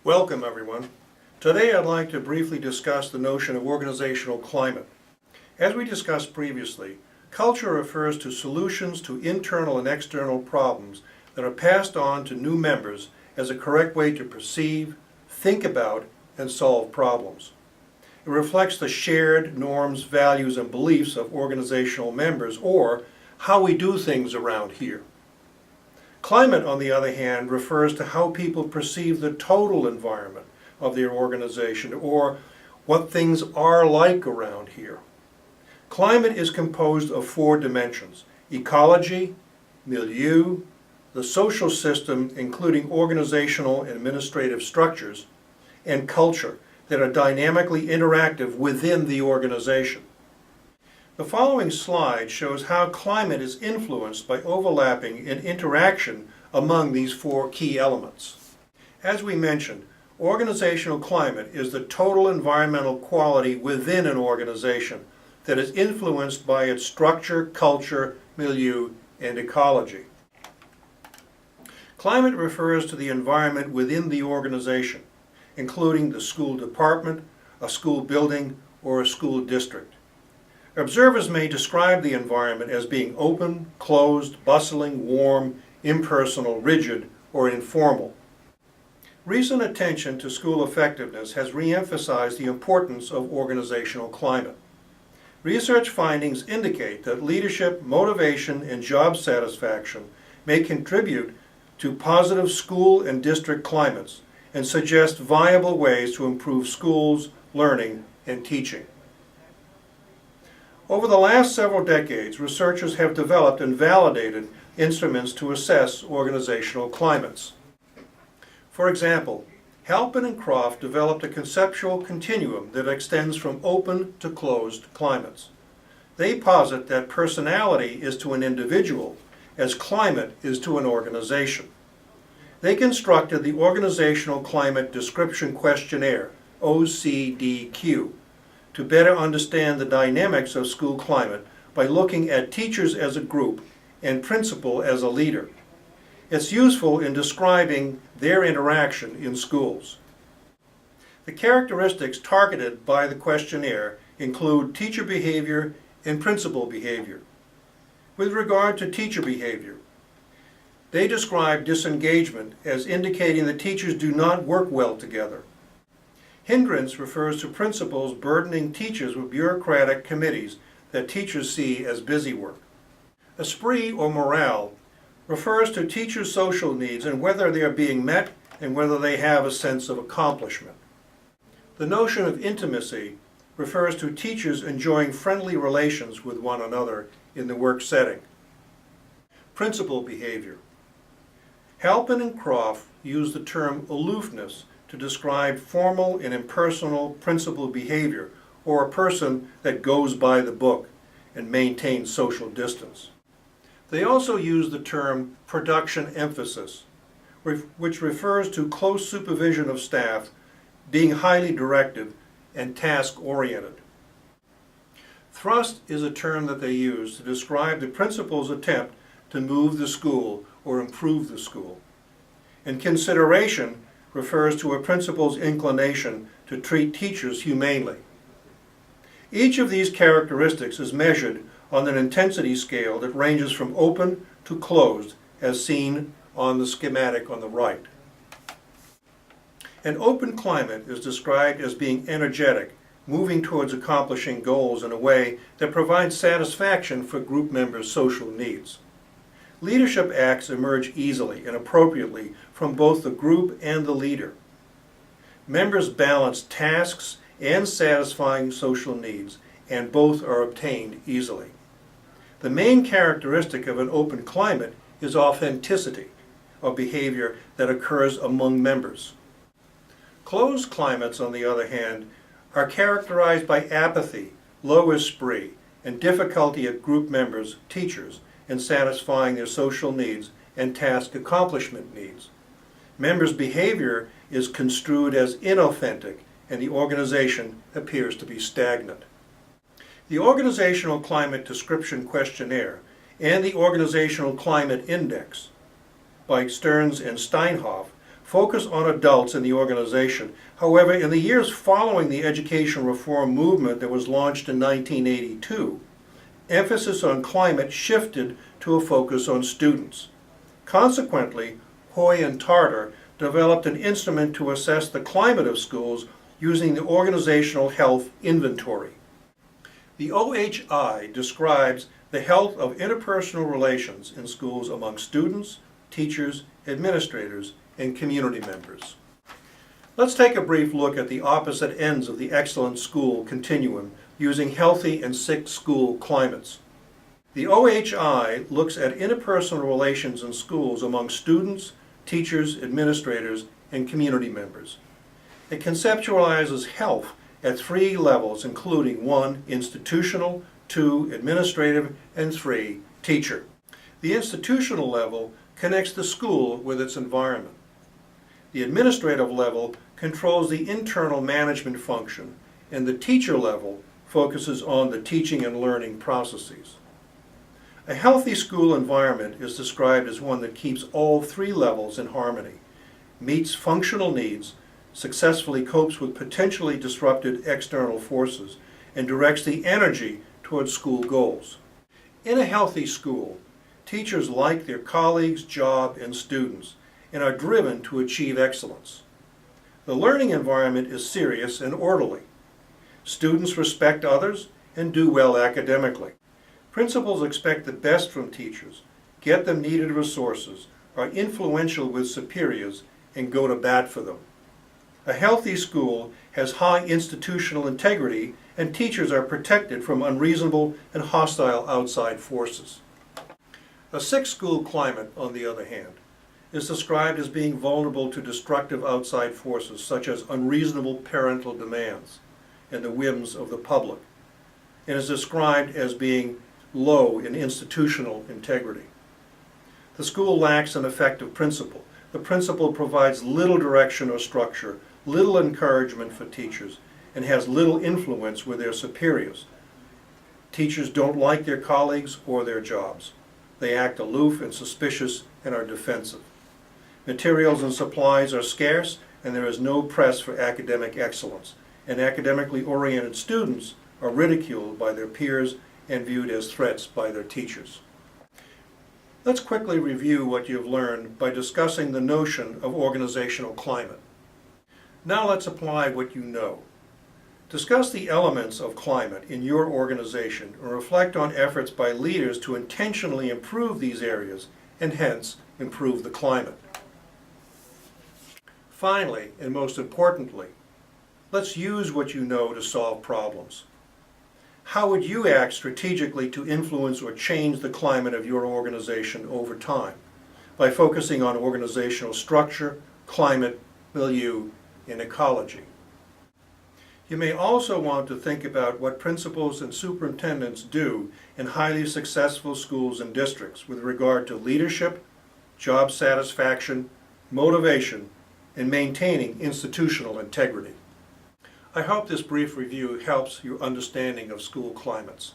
Welcome, everyone. Today I'd like to briefly discuss the notion of organizational climate. As we discussed previously, culture refers to solutions to internal and external problems that are passed on to new members as a correct way to perceive, think about, and solve problems. It reflects the shared norms, values, and beliefs of organizational members, or how we do things around here. Climate, on the other hand, refers to how people perceive the total environment of their organization, or what things are like around here. Climate is composed of four dimensions: ecology, milieu, the social system, including organizational and administrative structures, and culture that are dynamically interactive within the organization. The following slide shows how climate is influenced by overlapping and interaction among these four key elements. As we mentioned, organizational climate is the total environmental quality within an organization that is influenced by its structure, culture, milieu, and ecology. Climate refers to the environment within the organization, including the school department, a school building, or a school district. Observers may describe the environment as being open, closed, bustling, warm, impersonal, rigid, or informal. Recent attention to school effectiveness has re-emphasized the importance of organizational climate. Research findings indicate that leadership, motivation, and job satisfaction may contribute to positive school and district climates and suggest viable ways to improve schools, learning, and teaching. Over the last several decades, researchers have developed and validated instruments to assess organizational climates. For example, Halpin and Croft developed a conceptual continuum that extends from open to closed climates. They posit that personality is to an individual as climate is to an organization. They constructed the Organizational Climate Description Questionnaire, OCDQ, to better understand the dynamics of school climate by looking at teachers as a group and principal as a leader. It's useful in describing their interaction in schools. The characteristics targeted by the questionnaire include teacher behavior and principal behavior. With regard to teacher behavior, they describe disengagement as indicating that teachers do not work well together. Hindrance refers to principals burdening teachers with bureaucratic committees that teachers see as busy work. Esprit or morale refers to teachers' social needs and whether they are being met and whether they have a sense of accomplishment. The notion of intimacy refers to teachers enjoying friendly relations with one another in the work setting. Principal behavior. Halpin and Croft use the term aloofness to describe formal and impersonal principal behavior, or a person that goes by the book and maintains social distance. They also use the term production emphasis, which refers to close supervision of staff, being highly directive and task-oriented. Thrust is a term that they use to describe the principal's attempt to move the school or improve the school. And consideration refers to a principal's inclination to treat teachers humanely. Each of these characteristics is measured on an intensity scale that ranges from open to closed, as seen on the schematic on the right. An open climate is described as being energetic, moving towards accomplishing goals in a way that provides satisfaction for group members' social needs. Leadership acts emerge easily and appropriately from both the group and the leader. Members balance tasks and satisfying social needs, and both are obtained easily. The main characteristic of an open climate is authenticity of behavior that occurs among members. Closed climates, on the other hand, are characterized by apathy, low esprit, and difficulty of group members, teachers, in satisfying their social needs and task accomplishment needs. Members' behavior is construed as inauthentic, and the organization appears to be stagnant. The Organizational Climate Description Questionnaire and the Organizational Climate Index by Stearns and Steinhoff focus on adults in the organization. However, in the years following the education reform movement that was launched in 1982, emphasis on climate shifted to a focus on students. Consequently, Hoy and Tarter developed an instrument to assess the climate of schools using the Organizational Health Inventory. The OHI describes the health of interpersonal relations in schools among students, teachers, administrators, and community members. Let's take a brief look at the opposite ends of the excellent school continuum using healthy and sick school climates. The OHI looks at interpersonal relations in schools among students, teachers, administrators, and community members. It conceptualizes health at 3 levels, including 1, institutional, 2, administrative, and 3, teacher. The institutional level connects the school with its environment. The administrative level controls the internal management function, and the teacher level focuses on the teaching and learning processes. A healthy school environment is described as one that keeps all 3 levels in harmony, meets functional needs, successfully copes with potentially disrupted external forces, and directs the energy towards school goals. In a healthy school, teachers like their colleagues, job, and students, and are driven to achieve excellence. The learning environment is serious and orderly. Students respect others and do well academically. Principals expect the best from teachers, get them needed resources, are influential with superiors, and go to bat for them. A healthy school has high institutional integrity, and teachers are protected from unreasonable and hostile outside forces. A sick school climate, on the other hand, is described as being vulnerable to destructive outside forces such as unreasonable parental demands and the whims of the public, and is described as being low in institutional integrity. The school lacks an effective principal. The principal provides little direction or structure, little encouragement for teachers, and has little influence with their superiors. Teachers don't like their colleagues or their jobs. They act aloof and suspicious and are defensive. Materials and supplies are scarce, and there is no press for academic excellence, and academically oriented students are ridiculed by their peers and viewed as threats by their teachers. Let's quickly review what you've learned by discussing the notion of organizational climate. Now let's apply what you know. Discuss the elements of climate in your organization and reflect on efforts by leaders to intentionally improve these areas and hence improve the climate. Finally, and most importantly, let's use what you know to solve problems. How would you act strategically to influence or change the climate of your organization over time? By focusing on organizational structure, climate, milieu, and ecology. You may also want to think about what principals and superintendents do in highly successful schools and districts with regard to leadership, job satisfaction, motivation, and maintaining institutional integrity. I hope this brief review helps your understanding of school climates.